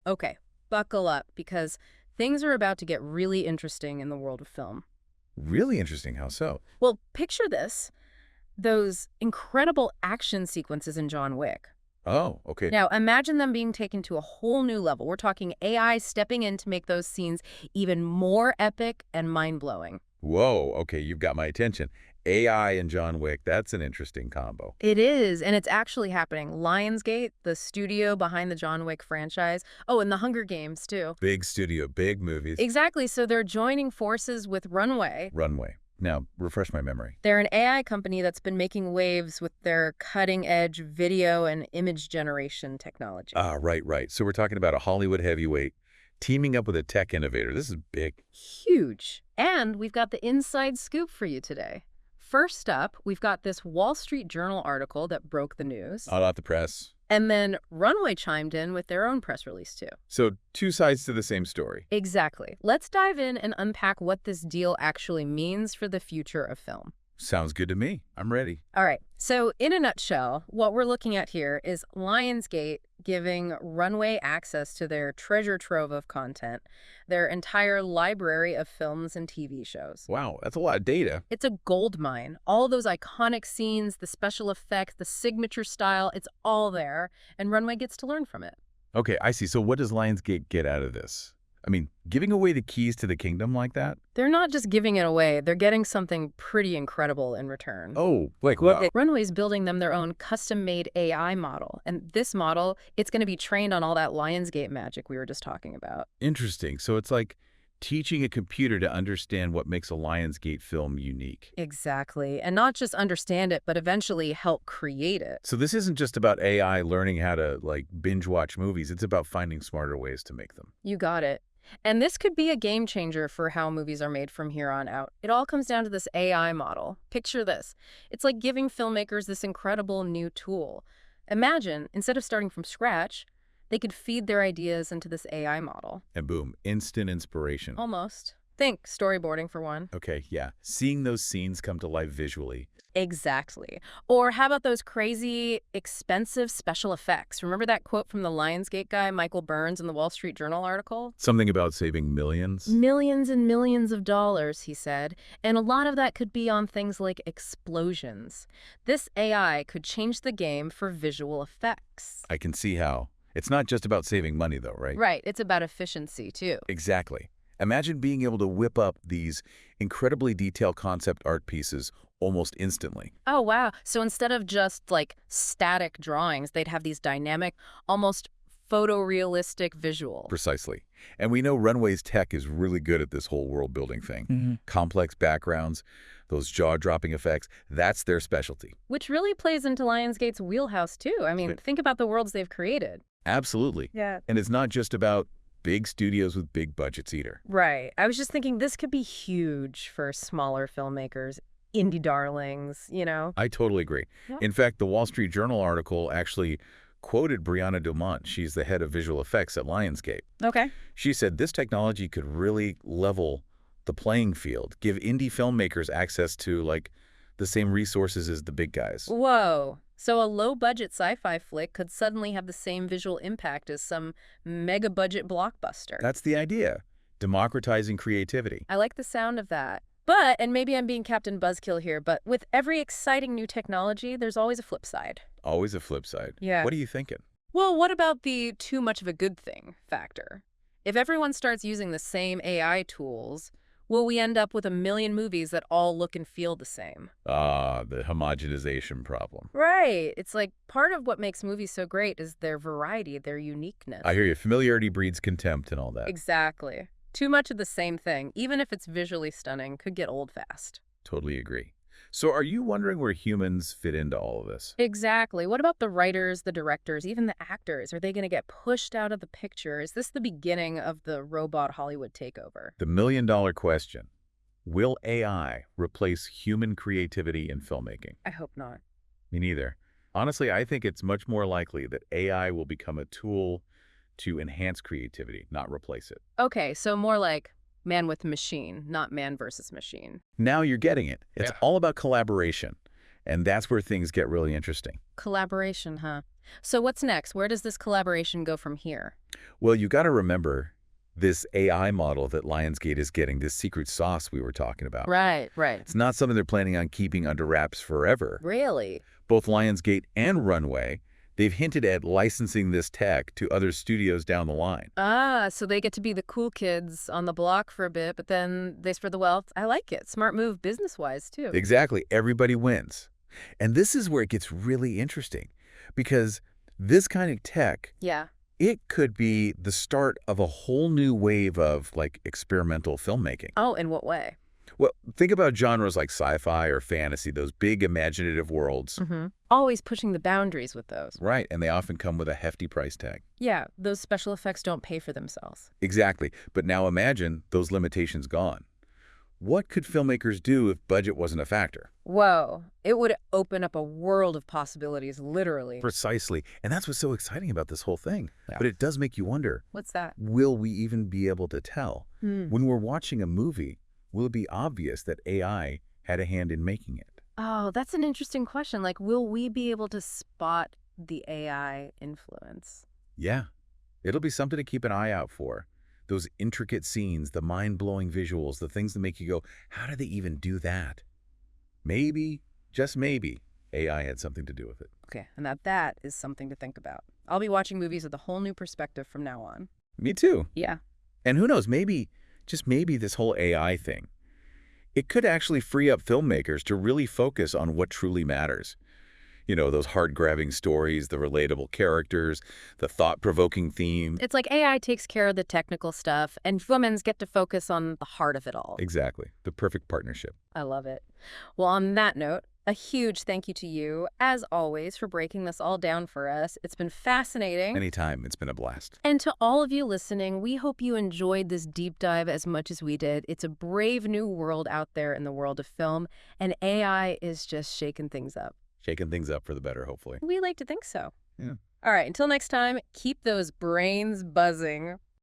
Okay, buckle up because things are about to get really interesting in the world of film. Really interesting. How so? Well, picture this, those incredible action sequences in John Wick. Oh, okay. Now, imagine them being taken to a whole new level. We're talking AI stepping in to make those scenes even more epic and mind-blowing. Whoa, okay, you've got my attention. AI and John Wick, that's an interesting combo. It is, and it's actually happening. Lionsgate, the studio behind the John Wick franchise. Oh, and the Hunger Games, too. Big studio, big movies. Exactly, so they're joining forces with Runway. Runway. Now, refresh my memory. They're an AI company that's been making waves with their cutting-edge video and image generation technology. Ah, right, right. So we're talking about a Hollywood heavyweight teaming up with a tech innovator. This is big. Huge. And we've got the inside scoop for you today. First up, we've got this Wall Street Journal article that broke the news. Hot off the press. And then Runway chimed in with their own press release, too. So two sides to the same story. Exactly. Let's dive in and unpack what this deal actually means for the future of film. Sounds good to me. I'm ready. All right. So in a nutshell, what we're looking at here is Lionsgate giving Runway access to their treasure trove of content, their entire library of films and TV shows. Wow, that's a lot of data. It's a gold mine. All those iconic scenes, the special effects, the signature style, it's all there, and Runway gets to learn from it. Okay, I see. So what does Lionsgate get out of this? I mean, giving away the keys to the kingdom like that? They're not just giving it away, they're getting something pretty incredible in return. Oh, like what? Runway's building them their own custom-made AI model, and this model, it's going to be trained on all that Lionsgate magic we were just talking about. Interesting. So it's like teaching a computer to understand what makes a Lionsgate film unique. Exactly, and not just understand it, but eventually help create it. So this isn't just about AI learning how to, like, binge watch movies. It's about finding smarter ways to make them. You got it. And this could be a game changer for how movies are made from here on out. It all comes down to this AI model. Picture this. It's like giving filmmakers this incredible new tool. Imagine, instead of starting from scratch, they could feed their ideas into this AI model. And boom, instant inspiration. Almost. Think storyboarding for one. Okay, yeah. Seeing those scenes come to life visually. Exactly. Or how about those crazy, expensive special effects? Remember that quote from the Lionsgate guy, Michael Burns, in the Wall Street Journal article? Something about saving millions. Millions and millions of dollars, he said. And a lot of that could be on things like explosions. This AI could change the game for visual effects. I can see how. It's not just about saving money, though, right? Right. It's about efficiency, too. Exactly. Imagine being able to whip up these incredibly detailed concept art pieces almost instantly. Oh, wow. So instead of just like static drawings, they'd have these dynamic, almost photorealistic visuals. Precisely. And we know Runway's tech is really good at this whole world building thing. Complex backgrounds, those jaw-dropping effects, that's their specialty. Which really plays into Lionsgate's wheelhouse, too. I mean, think about the worlds they've created. Absolutely. Yeah. And it's not just about big studios with big budgets either. Right. I was just thinking this could be huge for smaller filmmakers, indie darlings, you know? I totally agree. Yeah. In fact, the Wall Street Journal article actually quoted Brianna Dumont. She's the head of visual effects at Lionsgate. Okay. She said this technology could really level the playing field, give indie filmmakers access to, like, the same resources as the big guys. Whoa. So a low-budget sci-fi flick could suddenly have the same visual impact as some mega-budget blockbuster. That's the idea. Democratizing creativity. I like the sound of that. But, and maybe I'm being Captain Buzzkill here, but with every exciting new technology, there's always a flip side. Always a flip side. Yeah. What are you thinking? Well, what about the too much of a good thing factor? If everyone starts using the same AI tools, will we end up with a million movies that all look and feel the same? Ah, the homogenization problem. Right. It's like part of what makes movies so great is their variety, their uniqueness. I hear you. Familiarity breeds contempt and all that. Exactly. Too much of the same thing, even if it's visually stunning, could get old fast. Totally agree. So are you wondering where humans fit into all of this? Exactly. What about the writers, the directors, even the actors? Are they going to get pushed out of the picture? Is this the beginning of the robot Hollywood takeover? The million-dollar question. Will AI replace human creativity in filmmaking? I hope not. Me neither. Honestly, I think it's much more likely that AI will become a tool to enhance creativity, not replace it. Okay, so more like man with machine, not man versus machine. Now you're getting it. It's Yeah. all about collaboration. And that's where things get really interesting. Collaboration, huh? So what's next? Where does this collaboration go from here? Well, you got to remember this AI model that Lionsgate is getting, this secret sauce we were talking about. Right, right. It's not something they're planning on keeping under wraps forever. Really? Both Lionsgate and Runway, they've hinted at licensing this tech to other studios down the line. Ah, so they get to be the cool kids on the block for a bit, but then they spread the wealth. I like it. Smart move business-wise, too. Exactly. Everybody wins. And this is where it gets really interesting because this kind of tech, Yeah. it could be the start of a whole new wave of, like, experimental filmmaking. Oh, in what way? Well, think about genres like sci-fi or fantasy, those big imaginative worlds. Mm-hmm. Always pushing the boundaries with those. Right, and they often come with a hefty price tag. Yeah, those special effects don't pay for themselves. Exactly. But now imagine those limitations gone. What could filmmakers do if budget wasn't a factor? Whoa, it would open up a world of possibilities, literally. Precisely. And that's what's so exciting about this whole thing. Yeah. But it does make you wonder, What's that? will we even be able to tell? Hmm. When we're watching a movie, will it be obvious that AI had a hand in making it? Oh, that's an interesting question. Like, will we be able to spot the AI influence? Yeah. It'll be something to keep an eye out for. Those intricate scenes, the mind-blowing visuals, the things that make you go, how did they even do that? Maybe, just maybe, AI had something to do with it. Okay, and that is something to think about. I'll be watching movies with a whole new perspective from now on. Me too. Yeah. And who knows, maybe, just maybe this whole AI thing, it could actually free up filmmakers to really focus on what truly matters. You know, those heart-grabbing stories, the relatable characters, the thought-provoking theme. It's like AI takes care of the technical stuff, and humans get to focus on the heart of it all. Exactly. The perfect partnership. I love it. Well, on that note, a huge thank you to you, as always, for breaking this all down for us. It's been fascinating. Anytime. It's been a blast. And to all of you listening, we hope you enjoyed this deep dive as much as we did. It's a brave new world out there in the world of film, and AI is just shaking things up. Shaking things up for the better, hopefully. We like to think so. Yeah. All right, until next time, keep those brains buzzing.